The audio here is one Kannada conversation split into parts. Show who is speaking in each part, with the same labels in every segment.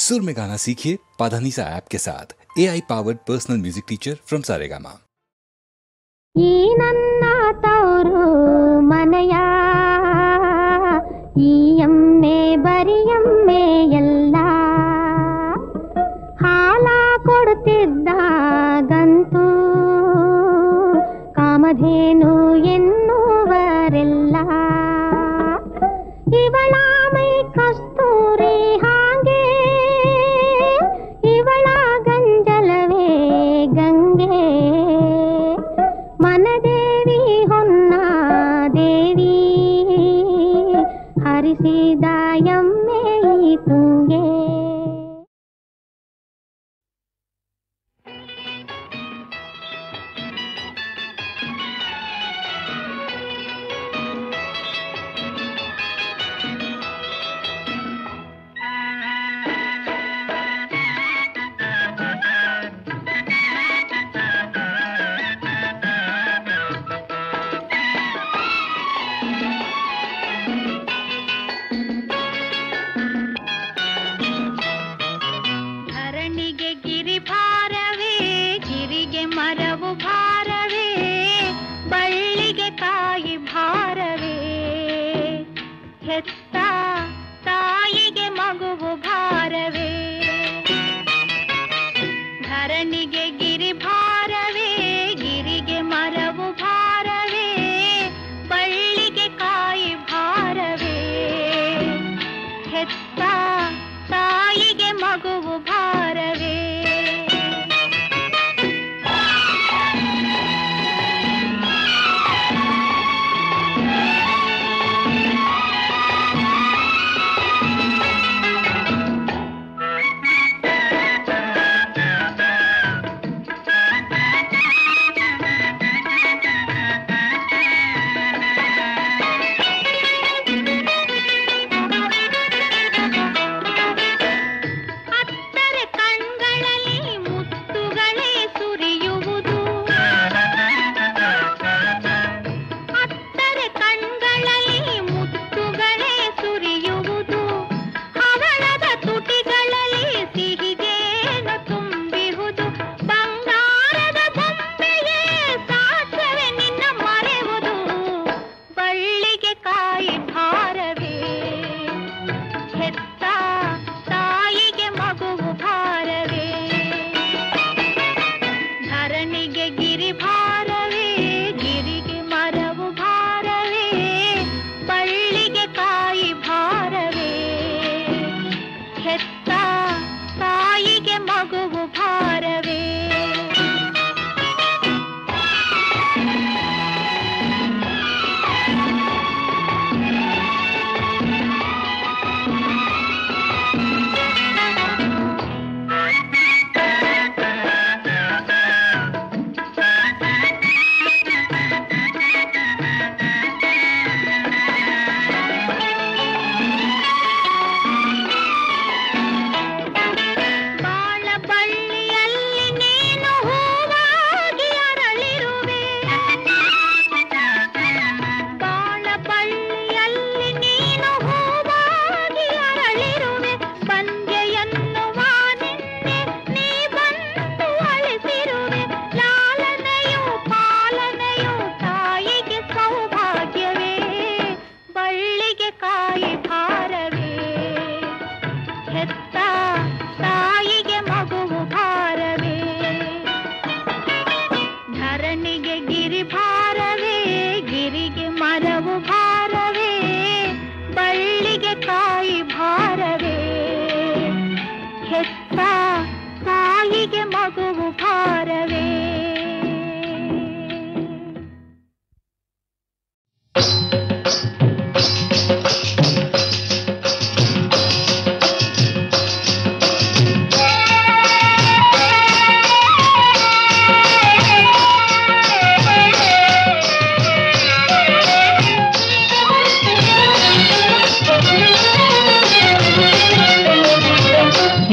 Speaker 1: सुर में गाना सीखिए पाधानीसा ऐप के साथ। AI powered personal music teacher from Saregama.
Speaker 2: ಈ ನನ್ನ ತವರು ಮನೆಯ ಈ ಎಮ್ಮೆ ಬರಿಯಮ್ಮೆ ಎಲ್ಲ ಹಾಲ ಕೊಡುತ್ತಿದ್ದಾಗಂತೂ ಕಾಮಧೇನು ಎನ್ನುವರೆಲ್ಲ ಇವಳ ಮೈ ಕಸ್ತೂರಿ ಹಾಗೆ ಇವಳ ಗಂಜಲವೇ ಗಂಗೆ मनदेवी होन्ना देवी हरिसिदायम्मे तुंगे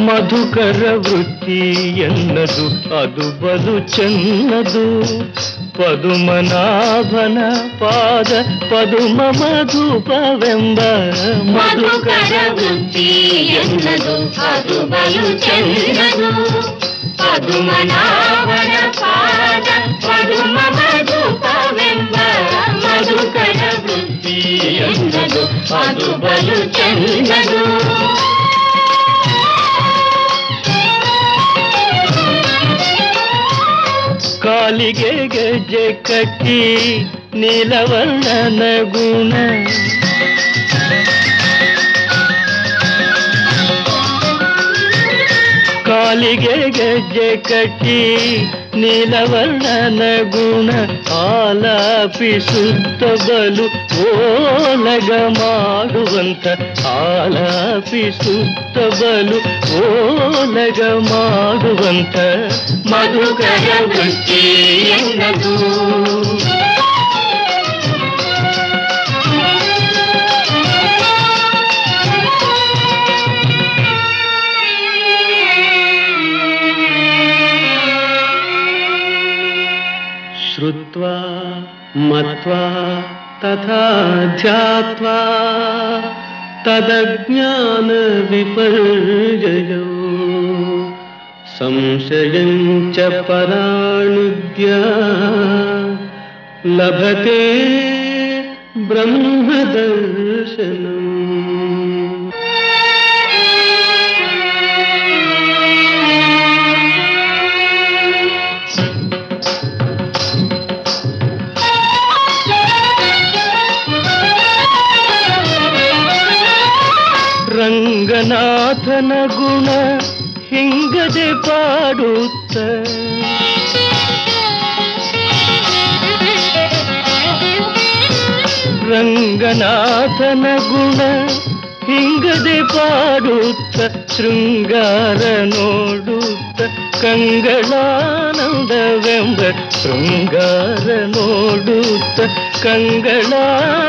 Speaker 3: ಮಧುಕರ ವೃತ್ತಿ ಎನ್ನದು ಅದು ಬಲು ಚೆನ್ನದು ಪದುಮನಾಭನ ಪಾದ ಪದುಮ ಮಧುಪವೆಂಬ
Speaker 4: ಮಧುಕರ ವೃತ್ತಿ ಎನ್ನದು ಅದು ಬಲು ಚೆನ್ನದು. ಪದುಮನಾಭನ ಪಾದ ಪದುಮ ಮಧುಪವೆಂಬ ಮಧುಕರ ವೃತ್ತಿ ಎನ್ನದು ಅದು ಬಲು ಚೆನ್ನದು.
Speaker 3: ಕಾಲಿಗೆ ಗೆಜ್ಜೆ ಕಟ್ಟಿ ನೀಲವರ್ಣನ ಗುಣ, ಕಾಲಿಗೆ ಗೆಜ್ಜೆ ಕಟ್ಟಿ ನೀಲವರ್ಣನ ಗುಣ ಆಲಾಪಿಸುತ್ತ ಬಲು ಓಲಗ ಮಾಡುವಂತ, ಆಲಾಪಿಸುತ್ತ ಬಲು ಓಲಗ ಮಾಡುವಂತ
Speaker 4: ಮಧುಕರ ವೃತ್ತಿ ಎನ್ನದು.
Speaker 3: ಶ್ರುತ್ವಾ ಮತ್ವಾ ತಥಾ ಧ್ಯಾತ್ವಾ ತದಜ್ಞಾನ ವಿಪರ್ಯಯೋ ಸಂಶಯಂ ಚ ಪರಾನುದ್ಯ ಲಭತೆ ಬ್ರಹ್ಮದರ್ಶನಂ. ರಂಗನಾಥನ ಗುಣ ಹಿಂಗದೆ ಪಾಡುತ್ತ, ರಂಗನಾಥನ ಗುಣ ಹಿಂಗದೆ ಪಾಡುತ್ತ ಶೃಂಗಾರ ನೋಡುತ್ತ ಕಂಗಳಾನಂದವೆಂಬ, ಶೃಂಗಾರ ನೋಡುತ್ತ ಕಂಗಳಾನಂದವೆಂಬ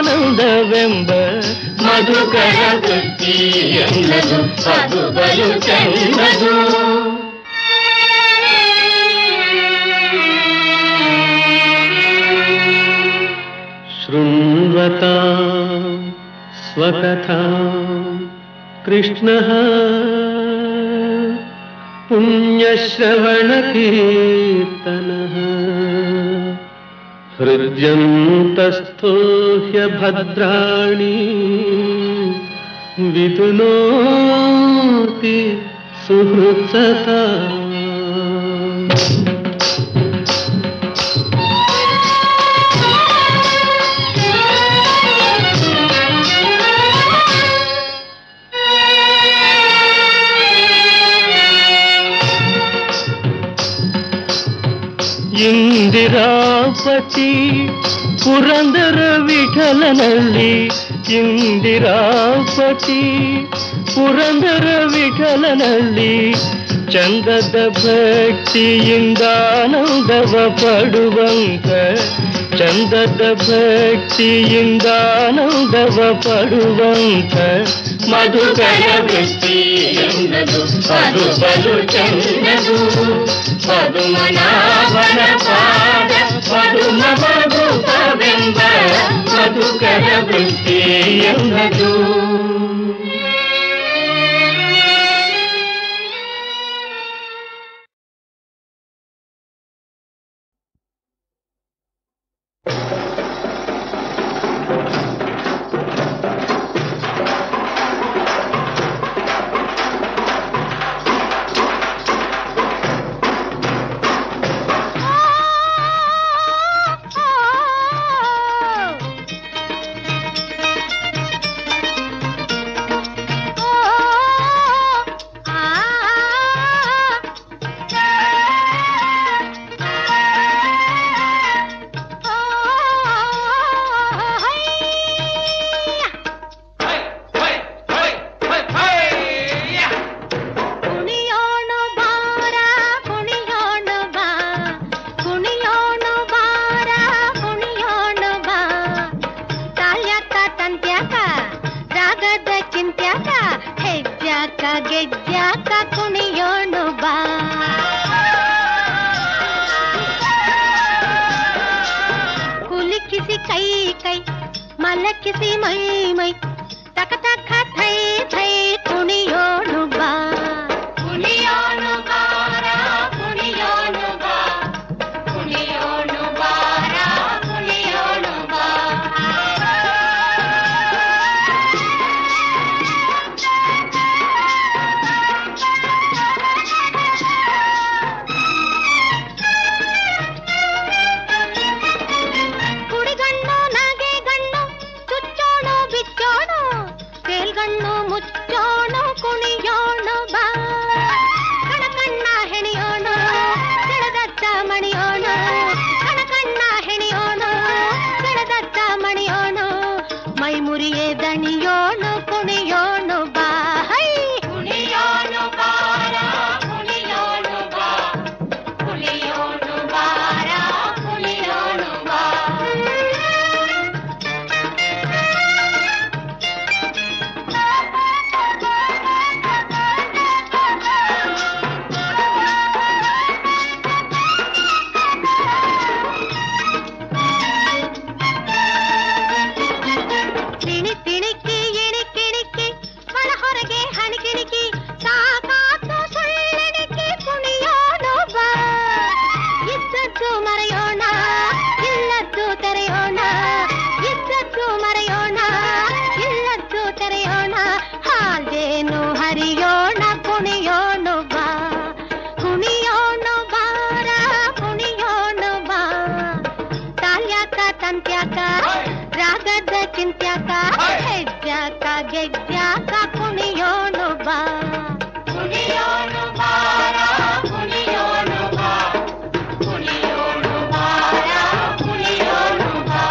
Speaker 4: ಮಧುಕರ ವೃತ್ತಿ ಎನ್ನದು ಅದು ಬಲು ಚೆನ್ನದು.
Speaker 3: ಶೃಣ್ವತಾ ಸ್ವಕಥಾ ಕೃಷ್ಣಃ ಪುಣ್ಯಶ್ರವಣ ಕೀರ್ತನಃ ಹೃದ್ಯಂತಸ್ಥೋ ಹ್ಯಭದ್ರಾಣಿ ವಿದುನೋತಿ ಸುಹೃತ್ಸತಾ. ಇಂದಿರಾಪತಿ ಪುರಂದರ ವಿಠಲನಲ್ಲಿ, ಇಂದಿರಾಪತಿ ಪುರಂದರ ವಿಠಲನಲ್ಲಿ ಚಂದದ ಭಕ್ತಿಯಿಂದಾನಂದವ ಪಡುವಂತ, ಚಂದದ ಭಕ್ತಿಯಿಂದಾನಂದವ ಪಡುವಂತ
Speaker 4: ಮಧುಕರ ವೃತ್ತಿ ಎನ್ನದು ಅದು ಬಲು ಚೆನ್ನದು. ಪದುಮನಾಭನ ಪಾದ ಪದುಮ ಮಧುಪವೆಂಬ ಮಧುಕರ ವೃತ್ತಿ ಎನ್ನದು.
Speaker 2: ಕೈ ಕೈ ಮಲಕಿಸಿ ಮೈ ಮೈ ತಕ ತಕ ಥೈ ಥೈ ಕುಣಿಯೋಣು ಬಾ ಕುಣಿಯೋಣು ಬಾರ ಕುಣಿಯೋಣು ಬಾ ಕುಣಿಯೋಣು ಬಾರ ಕುಣಿಯೋಣು ಬಾ ಕುಡಿಗಣ್ಣು ನಗೆ ಗಣ್ಣು ಚುಚ್ಚೋಣು ಬಿಚ್ಚೋಣು ತೇಲ್ಗಣ್ಣು ಮುಚ್ಚೋಣು ಕುಣಿಯೋಣು ಬಾ ಕಣಕಣ್ಣ ಹೆಣಿಯೋಣು ಕೆಳದತ್ತ ಮಣಿಯೋಣು ಕಣಕಣ್ಣ ಹೆಣಿಯೋಣು ಕೆಳದತ್ತ ಮಣಿಯೋಣು ಮೈ ಮುರಿಯೇ ದಣಿಯೋಣು ಕುಣಿಯೋಣು ಬಾ ಹೈ ಕುಣಿಯೋಣು ಬಾರ ಕುಣಿಯೋಣು ಬಾ ಕುಣಿಯೋಣು ಬಾರ ಕುಣಿಯೋಣು ಬಾ ತಿಣಿ ತಿಣಿಕಿ ಇಣಿಕಿಣಿಕಿ ಒಳ ಹೊರಗೆ ಹಣಿಕಿಣಿಕಿ ಸಾಕಾತು ಸುಳ್ಳಿಣಿಕಿ ಕುಣಿಯೋಣು ಬಾ ಇದ್ದದ್ದು ಮರೆಯೋಣ ಇಲ್ಲದ್ದು ತೆರೆಯೋಣ ಇದ್ದದ್ದು ಮರೆಯೋಣ ಇಲ್ಲದ್ದು ತೆರೆಯೋಣ ಹಾಗೇನು ಹರಿಯೋಣ ಕುಣಿಯೋಣು ಬಾ ಕುಣಿಯೋಣು ಬಾರ ಕುಣಿಯೋಣು ಬಾ ತಾಲ್ಯಾಕ ತಂತ್ಯಾಕ ರಾಗದ ಚಿಂತ್ಯಾಕ ಹೆಜ್ಜಾಕ ಗೆಜ್ಜಾಕ ಕುಣಿಯೋಣು ಬಾ ಕುಣಿಯೋಣು ಬಾರ ಕುಣಿಯೋಣು ಬಾ ಕುಣಿಯೋಣು ಬಾರ ಕುಣಿಯೋಣು ಬಾ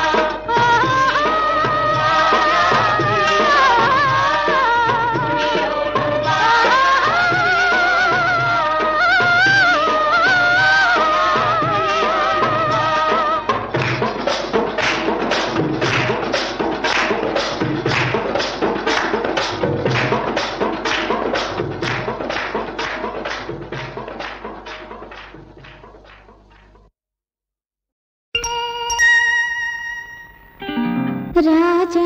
Speaker 5: ರಾಜ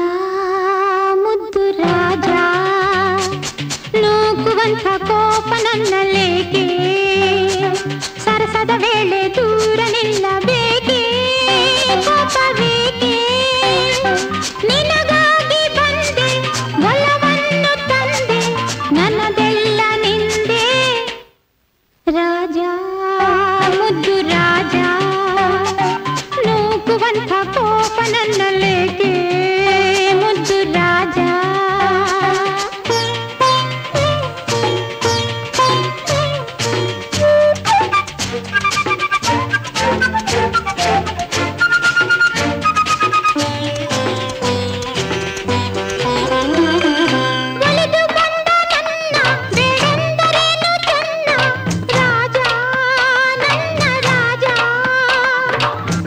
Speaker 5: ಮುದ್ದು ರಾಜ ನೂಕುವಂಥ ಕೋಪ ನನ್ನಲ್ಲೇಕೆ ಸರಸದ ವೇಳೆ ದೂರ ನಿಲ್ಲಬೇಕೆ ಕೋಪವೇಕೆ ನಿನಗಾಗಿ ಬಂದೆ ಒಲವನ್ನು ತಂದೆ ನನ್ನದೆಲ್ಲ ನಿಂದೆ ರಾಜ ಮುದ್ದು ರಾಜ ನೂಕುವಂಥ ಕೋಪ ನನ್ನಲ್ಲೇಕೆ ಮುದ್ದು ರಾಜ ಒಲಿದು ಬಂದ ನನ್ನ ಬೇಡೆಂದರೇನು ಚೆನ್ನ ರಾಜ ನನ್ನ ರಾಜ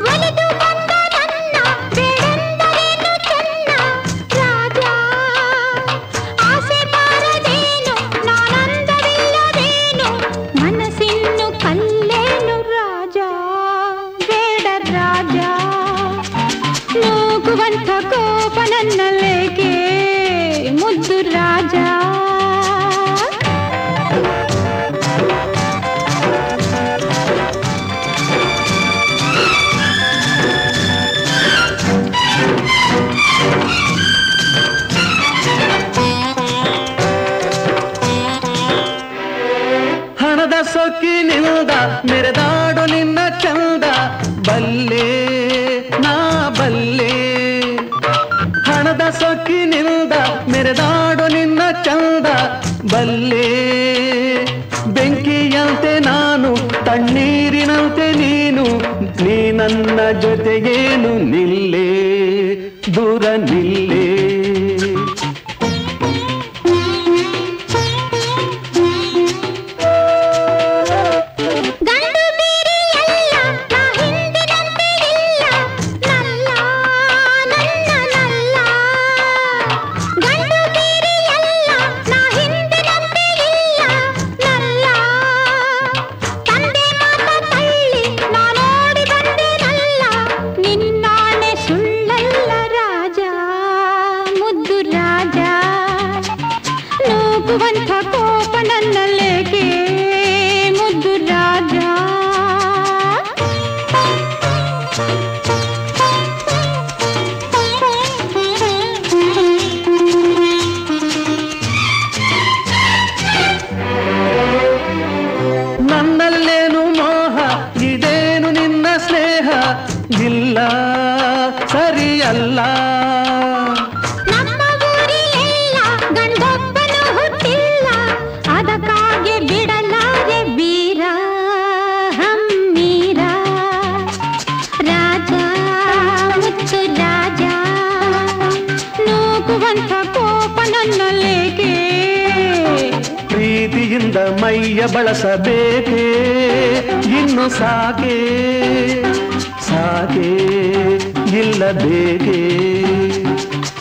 Speaker 5: ಒಲಿದು ಬಂದ ನನ್ನ ಬೇಡೆಂದರೇನು ಚೆನ್ನ ರಾಜ ಆಸೆ ಬಾರದೇನು ನಾನಂದವಿಲ್ಲದೇನು ಮನಸ್ಸಿನ್ನು ಕಲ್ಲೇನು ರಾಜ ಬೇಡ ರಾಜ ನೂಕುವಂಥ ಕೋಪ ನನ್ನಲ್ಲೇಕೆ ಮುದ್ದು ರಾಜ
Speaker 3: ಹಣದ ಸೊಕ್ಕಿನಿಂದ ಮೆರೆದಾಡು ನಿನ್ನ ಚಂದ ಬಲ್ಲೆ ನಾ ಬಲ್ಲೆ ಹಣದ ಸೊಕ್ಕಿನಿಂದ ಮೆರೆದಾಡು ನಿನ್ನ ಚಂದ ಬಲ್ಲೆ ಬೆಂಕಿಯಂತೆ ನಾನು ತಣ್ಣೀರಿನಂತೆ ನೀನು ನೀ ನನ್ನ ಜೊತೆಗೇನು ನಿಲ್ಲೇ ದೂರ ನಿಲ್ಲೇ
Speaker 5: ಗಂಡು ಬೇರೆ ಎಲ್ಲ ನಾ ಹಿಂದಿನಂತೆ ಇಲ್ಲ ನಲ್ಲ ನನ್ನ ನಲ್ಲ ಗಂಡು ಬೇರೆ ಎಲ್ಲ ನಾ ಹಿಂದಿನಂತೆ ಇಲ್ಲ ನಲ್ಲ ತಂದೆ ಮಾತ ತಳ್ಳಿ ನಾ ನೋಡಿ ಬಂದೆ ನಲ್ಲ ನಿನ್ನಾಣೆ ಸುಳ್ಳಲ್ಲ
Speaker 3: ಪ್ರೀತಿಯಿಂದ ಮೈಯ ಬಳಸಬೇಕೇ ಇನ್ನು ಸಾಕೆ ಸಾಕೆ ಇಲ್ಲ ಬೇಕೆ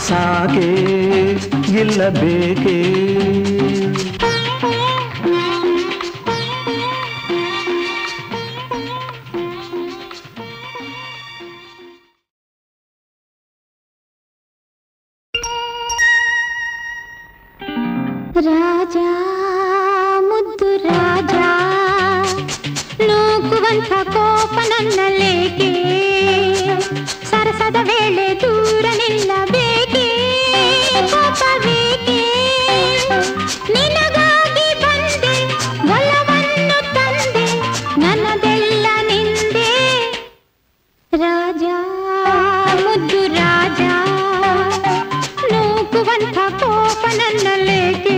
Speaker 3: ಸಾಕೆ ಇಲ್ಲ ಬೇಕೆ
Speaker 5: ರಾಜ ಮುದ್ದು ರಾಜ ನೂಕುವಂಥ ಕೋಪ ನನ್ನಲ್ಲೇಕೆ ಸರಸದ ವೇಳೆ ದೂರ ನಿಲ್ಲಬೇಕೆ ಕೋಪವೇಕೆ ನಿನಗಾಗಿ ಬಂದೆ ಒಲವನ್ನು ತಂದೆ ನನ್ನದೆಲ್ಲ ನಿಂದೆ ರಾಜ ಮುದ್ದು ರಾಜ ನೂಕುವಂಥ ಕೋಪ ನನ್ನಲ್ಲೇಕೆ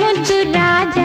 Speaker 5: ಮುದ್ದು ರಾಜ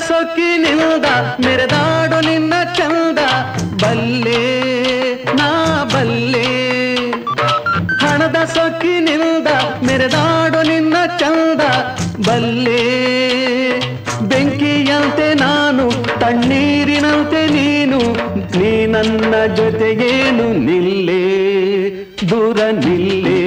Speaker 3: ಸೊಕ್ಕಿನಿಂದ ಮೆರೆದಾಡು ನಿನ್ನ ಚಂದ ಬಲ್ಲೆ ನಾ ಬಲ್ಲೆ ಹಣದ ಸೊಕ್ಕಿನಿಂದ ಮೆರೆದಾಡು ನಿನ್ನ ಚಂದ ಬಲ್ಲೆ ಬೆಂಕಿಯಂತೆ ನಾನು ತಣ್ಣೀರಿನಂತೆ ನೀನು ನೀ ನನ್ನ ಜೊತೆಗೇನು ನಿಲ್ಲೇ ದೂರ ನಿಲ್ಲೇ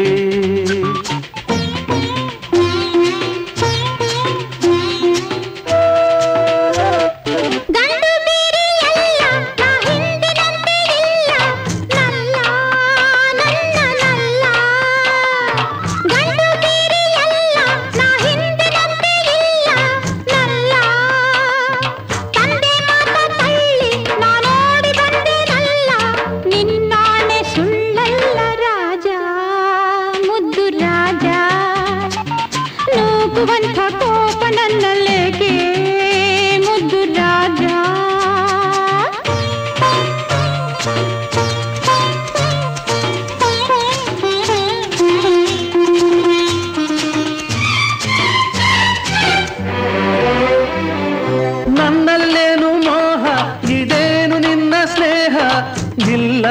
Speaker 3: ನನ್ನಲ್ಲೇನು ಮೋಹ ಇದೇನು ನಿನ್ನ ಸ್ನೇಹ ಇಲ್ಲ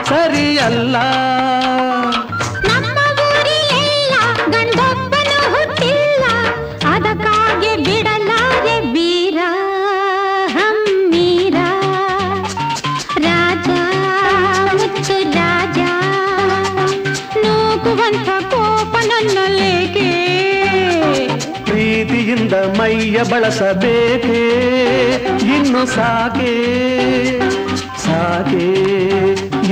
Speaker 3: ಸರಿಯಲ್ಲ
Speaker 5: ನಮ್ಮ ಊರಿಲೆಲ್ಲ ಗಂಡೊಬ್ಬನು ಹುಟ್ಟಿಲ್ಲ ಅದಕ್ಕಾಗಿ ಬಿಡಲಾರೆ ವೀರ ಹಮ್ಮೀರ ರಾಜ ಮುತ್ತು ರಾಜ ನೂಕುವಂಥ ಕೋಪ ನನ್ನಲ್ಲೇಕೆ
Speaker 3: ಪ್ರೀತಿಯಿಂದ ಮೈಯ ಬಳಸಬೇಕೇ ಇನ್ನು ಸಾಕೆ ಸಾಕೆ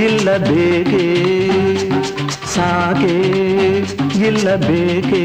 Speaker 3: ಇಲ್ಲ ಬೇಕೆ ಸಾಕೆ ಇಲ್ಲ ಬೇಕೆ